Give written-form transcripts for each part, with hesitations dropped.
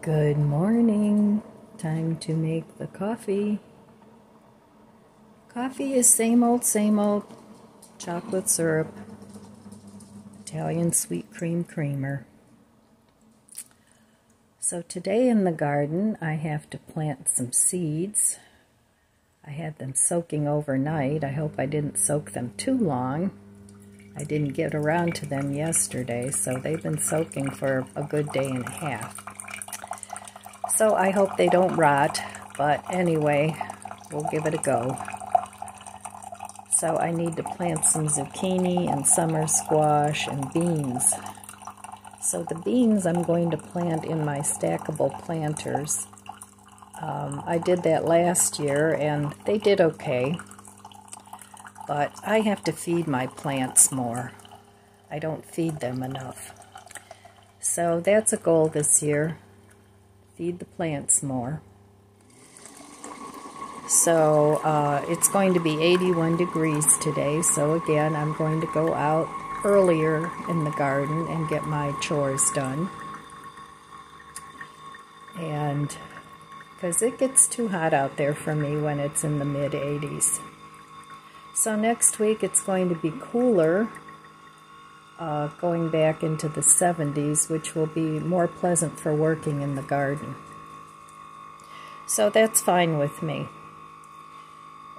Good morning. Time to make the coffee. Coffee is same old, chocolate syrup, Italian sweet cream creamer. So today in the garden I have to plant some seeds. I had them soaking overnight. I hope I didn't soak them too long. I didn't get around to them yesterday, so they've been soaking for a good day and a half. So I hope they don't rot, but anyway, we'll give it a go. So I need to plant some zucchini and summer squash and beans. So the beans I'm going to plant in my stackable planters. I did that last year and they did okay, but I have to feed my plants more. I don't feed them enough. So that's a goal this year. Feed the plants more. So it's going to be 81 degrees today, so again I'm going to go out earlier in the garden and get my chores done. And because it gets too hot out there for me when it's in the mid-80s. So next week it's going to be cooler, going back into the 70s, which will be more pleasant for working in the garden. So that's fine with me.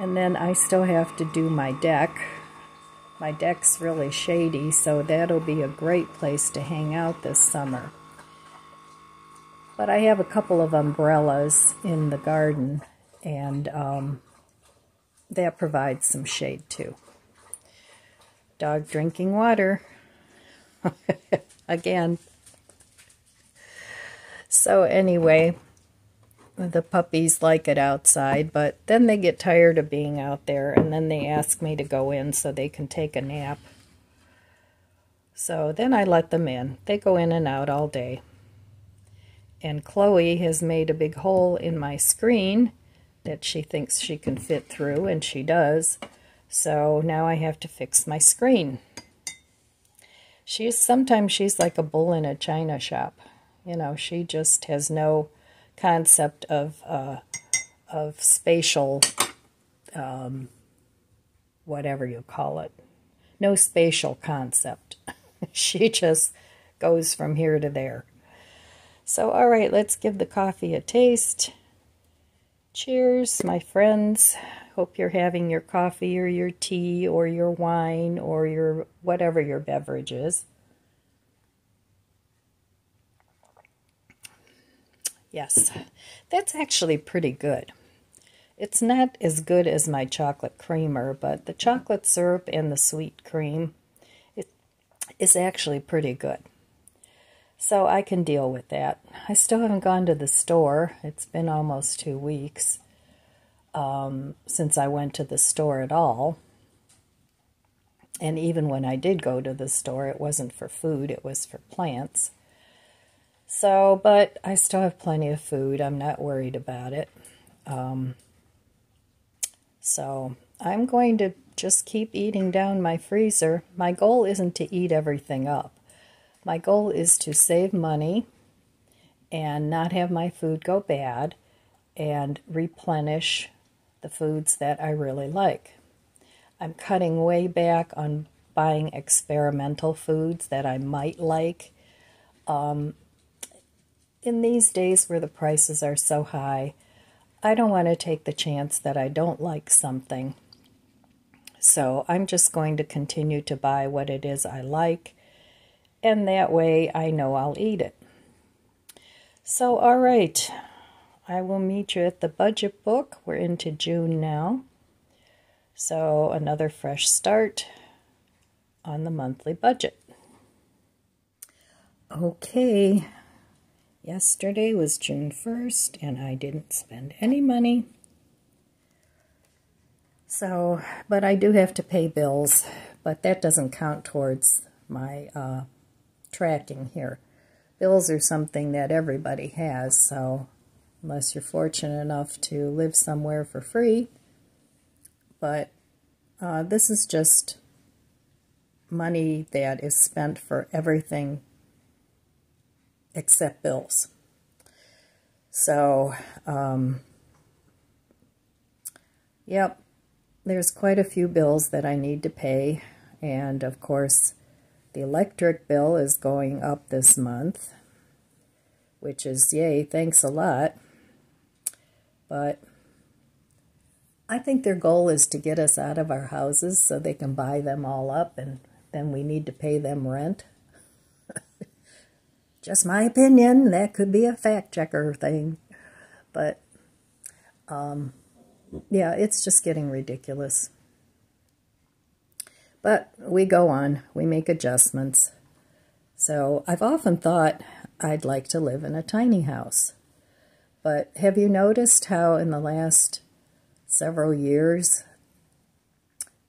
And then I still have to do my deck. My deck's really shady, so that'll be a great place to hang out this summer. But I have a couple of umbrellas in the garden, and that provides some shade too. Dog drinking water. Again. So anyway, the puppies like it outside, but then they get tired of being out there, and then they ask me to go in so they can take a nap. So then I let them in. They go in and out all day. And Chloe has made a big hole in my screen that she thinks she can fit through, and she does. So now I have to fix my screen. Sometimes she's like a bull in a china shop. You know, she just has no concept of spatial, whatever you call it. No spatial concept. She just goes from here to there. So, all right, let's give the coffee a taste. Cheers, my friends. Hope you're having your coffee or your tea or your wine or your whatever your beverage is. Yes, that's actually pretty good. It's not as good as my chocolate creamer, but the chocolate syrup and the sweet cream is actually pretty good. So I can deal with that. I still haven't gone to the store. It's been almost 2 weeks since I went to the store at all. And even when I did go to the store, it wasn't for food, it was for plants. So, but I still have plenty of food. I'm not worried about it. So I'm going to just keep eating down my freezer. My goal isn't to eat everything up. My goal is to save money and not have my food go bad and replenish the foods that I really like. I'm cutting way back on buying experimental foods that I might like. In these days where the prices are so high, I don't want to take the chance that I don't like something. So I'm just going to continue to buy what it is I like, and that way I know I'll eat it. So, all right, I will meet you at the budget book. We're into June now. So another fresh start on the monthly budget. Okay, yesterday was June 1st, and I didn't spend any money. So, but I do have to pay bills, but that doesn't count towards my tracking here. Bills are something that everybody has, so unless you're fortunate enough to live somewhere for free. But this is just money that is spent for everything except bills. So, yep, there's quite a few bills that I need to pay. And of course, the electric bill is going up this month, which is yay, thanks a lot. But I think their goal is to get us out of our houses so they can buy them all up, and then we need to pay them rent. Just my opinion. That could be a fact checker thing. But, yeah, it's just getting ridiculous. But we go on. We make adjustments. So I've often thought I'd like to live in a tiny house. But have you noticed how in the last several years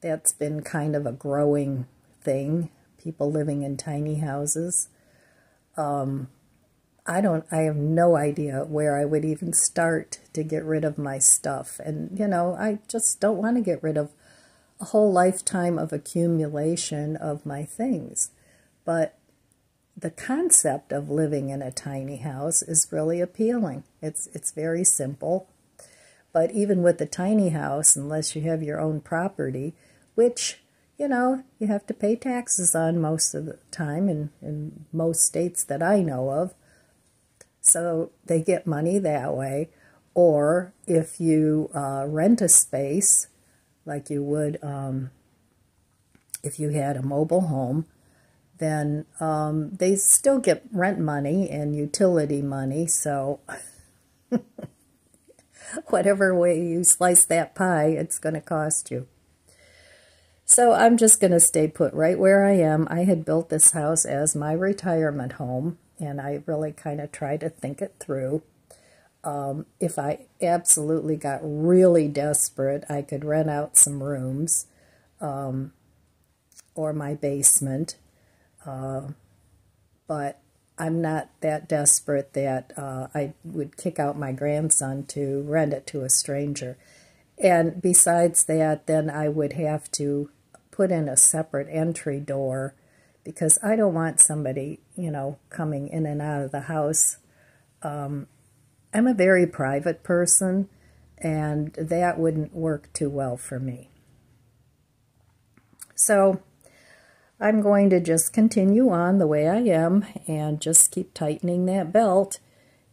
that's been kind of a growing thing? People living in tiny houses. I have no idea where I would even start to get rid of my stuff. And, you know, I just don't want to get rid of a whole lifetime of accumulation of my things. But the concept of living in a tiny house is really appealing. It's very simple. But even with the tiny house, unless you have your own property, which, you know, you have to pay taxes on most of the time in most states that I know of. So they get money that way. Or if you rent a space, like you would if you had a mobile home, then they still get rent money and utility money. So whatever way you slice that pie, it's going to cost you. So I'm just going to stay put right where I am. I had built this house as my retirement home, and I really kind of tried to think it through. If I absolutely got really desperate, I could rent out some rooms or my basement. But I'm not that desperate that I would kick out my grandson to rent it to a stranger. And besides that, then I would have to put in a separate entry door because I don't want somebody, you know, coming in and out of the house. I'm a very private person, and that wouldn't work too well for me. So I'm going to just continue on the way I am and just keep tightening that belt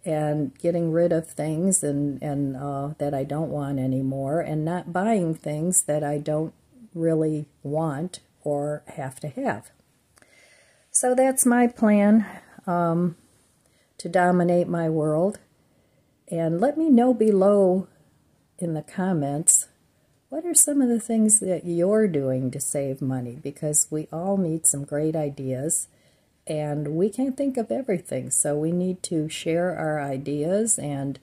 and getting rid of things and that I don't want anymore, and not buying things that I don't really want or have to have. So that's my plan to dominate my world. And let me know below in the comments, what are some of the things that you're doing to save money? Because we all need some great ideas, and we can't think of everything. So we need to share our ideas and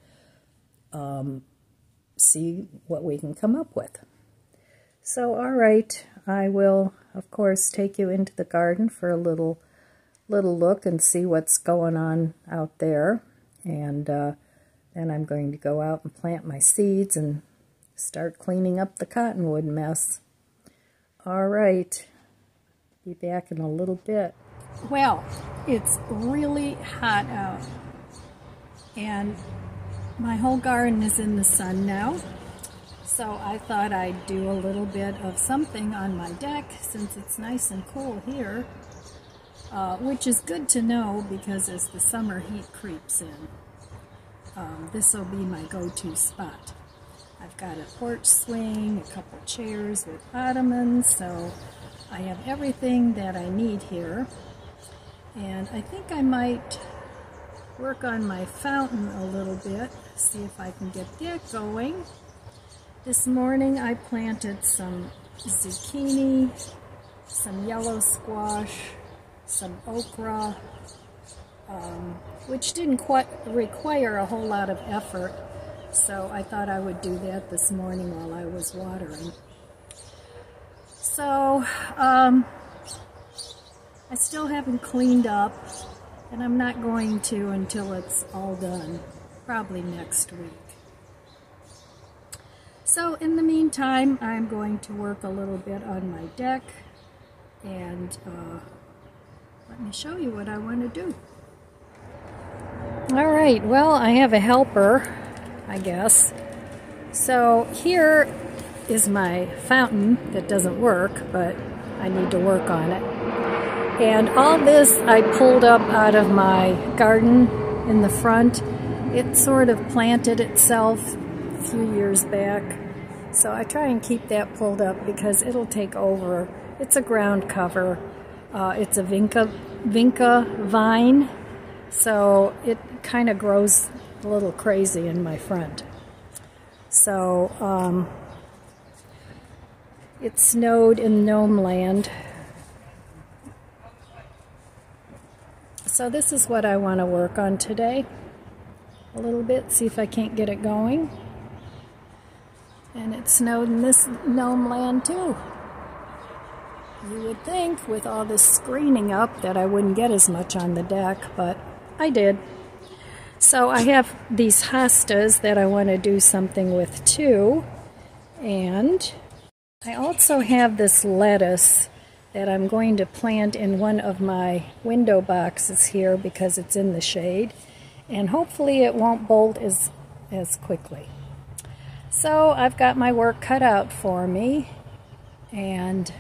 see what we can come up with. So, all right, I will, of course, take you into the garden for a little look and see what's going on out there. And then I'm going to go out and plant my seeds and start cleaning up the cottonwood mess. All right, be back in a little bit. Well, it's really hot out, and my whole garden is in the sun now. So I thought I'd do a little bit of something on my deck since it's nice and cool here, which is good to know because as the summer heat creeps in, this will be my go-to spot. I've got a porch swing, a couple chairs with ottomans, so I have everything that I need here. And I think I might work on my fountain a little bit, see if I can get that going. This morning I planted some zucchini, some yellow squash, some okra, which didn't quite require a whole lot of effort. So I thought I would do that this morning while I was watering. So I still haven't cleaned up, and I'm not going to until it's all done, probably next week. So in the meantime, I'm going to work a little bit on my deck, and let me show you what I want to do. All right, well, I have a helper, I guess. So here is my fountain that doesn't work, but I need to work on it. And all this I pulled up out of my garden in the front. It sort of planted itself a few years back. So I try and keep that pulled up because it'll take over. It's a ground cover. It's a vinca vine. So it kind of grows a little crazy in my front. So it snowed in gnome land. So this is what I want to work on today. A little bit, see if I can't get it going. And it snowed in this gnome land too. You would think with all this screening up that I wouldn't get as much on the deck, but I did. So I have these hostas that I want to do something with too. And I also have this lettuce that I'm going to plant in one of my window boxes here because it's in the shade. And hopefully it won't bolt as quickly. So I've got my work cut out for me. And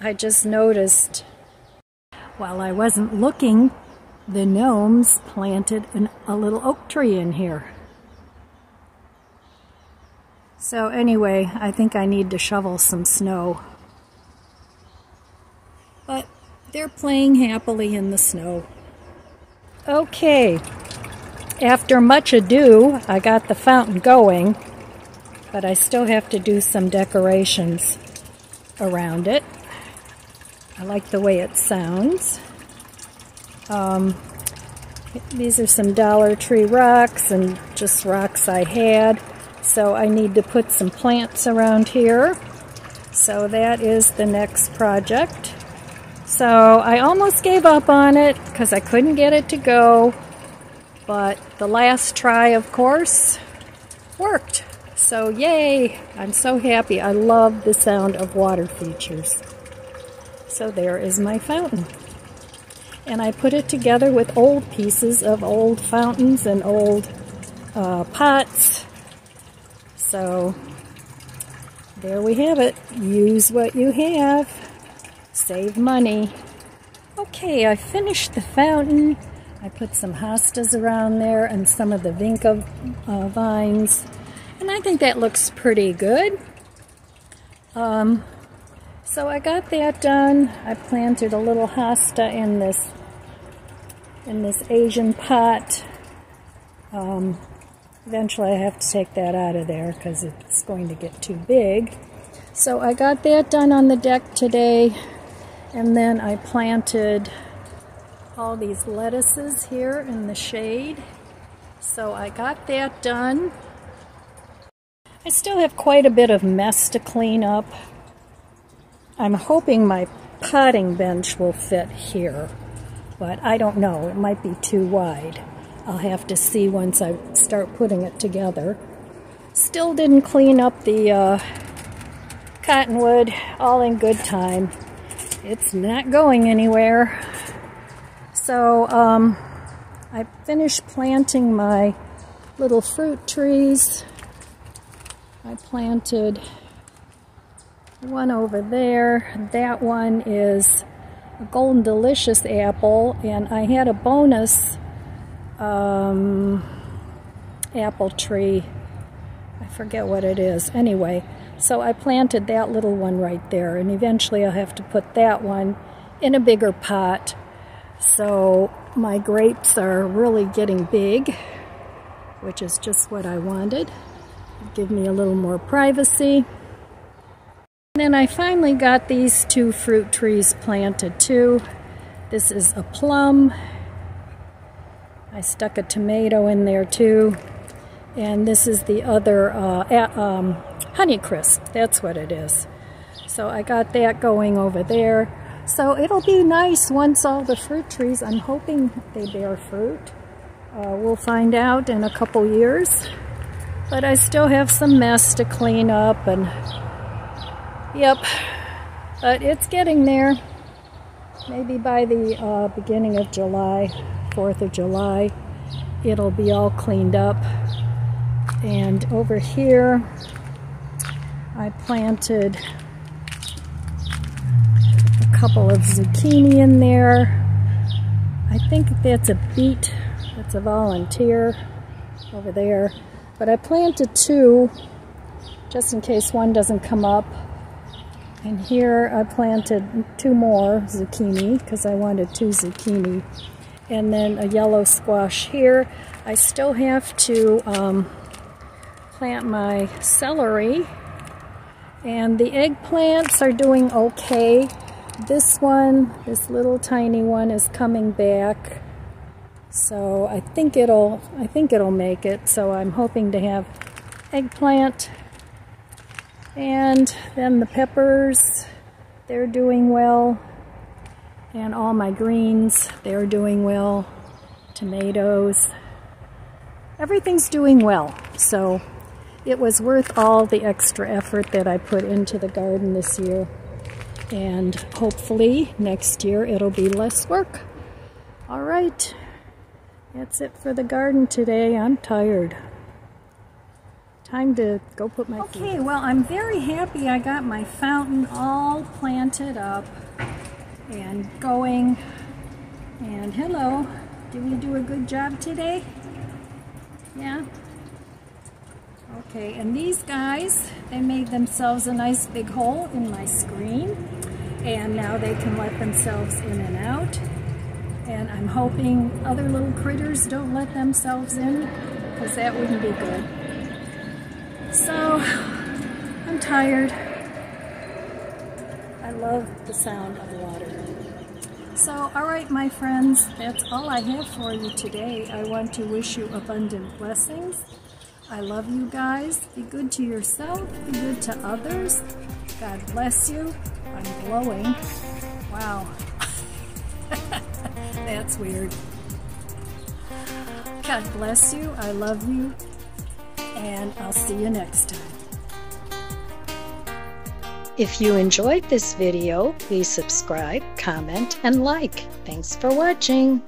I just noticed while I wasn't looking, the gnomes planted a little oak tree in here. So anyway, I think I need to shovel some snow. But they're playing happily in the snow. Okay, after much ado, I got the fountain going, but I still have to do some decorations around it. I like the way it sounds. These are some Dollar Tree rocks and just rocks I had. So I need to put some plants around here. So that is the next project. So I almost gave up on it because I couldn't get it to go. But the last try, of course, worked. So yay! I'm so happy. I love the sound of water features. So there is my fountain. And I put it together with old pieces of old fountains and old pots. So there we have it. Use what you have. Save money. Okay, I finished the fountain. I put some hostas around there and some of the vinca vines. And I think that looks pretty good. So I got that done. I planted a little hosta in this Asian pot. Eventually I have to take that out of there because it's going to get too big. So I got that done on the deck today. And then I planted all these lettuces here in the shade. So I got that done. I still have quite a bit of mess to clean up. I'm hoping my potting bench will fit here, but I don't know. It might be too wide. I'll have to see once I start putting it together. Still didn't clean up the cottonwood, all in good time. It's not going anywhere. So I finished planting my little fruit trees. I planted one over there. That one is a Golden Delicious apple, and I had a bonus apple tree. I forget what it is. Anyway, so I planted that little one right there, and eventually I'll have to put that one in a bigger pot. So my grapes are really getting big, which is just what I wanted. Give me a little more privacy. And then I finally got these two fruit trees planted too. This is a plum. I stuck a tomato in there too. And this is the other Honeycrisp. That's what it is. So I got that going over there. So it'll be nice once all the fruit trees, I'm hoping they bear fruit. We'll find out in a couple years. But I still have some mess to clean up, and yep, but it's getting there. Maybe by the beginning of July, 4th of July, it'll be all cleaned up. And over here, I planted a couple of zucchini in there. I think that's a beet. That's a volunteer over there. But I planted 2 just in case one doesn't come up. And here I planted 2 more zucchini because I wanted 2 zucchini. And then a yellow squash here. I still have to plant my celery. And the eggplants are doing okay. This one, this little tiny one, is coming back. So I think it'll make it. So I'm hoping to have eggplant. And then the peppers, they're doing well. And all my greens, they're doing well. Tomatoes. Everything's doing well. So it was worth all the extra effort that I put into the garden this year. And hopefully next year it'll be less work. All right. That's it for the garden today. I'm tired. Time to go put my feet. Okay, well, I'm very happy I got my fountain all planted up and going. And hello, did we do a good job today? Yeah? Okay, and these guys, they made themselves a nice big hole in my screen. And now they can let themselves in and out. And I'm hoping other little critters don't let themselves in, because that wouldn't be good. So, I'm tired. I love the sound of water. So, alright my friends, that's all I have for you today. I want to wish you abundant blessings. I love you guys. Be good to yourself. Be good to others. God bless you. I'm glowing. Wow. That's weird. God bless you. I love you. And I'll see you next time. If you enjoyed this video, please subscribe, comment, and like. Thanks for watching.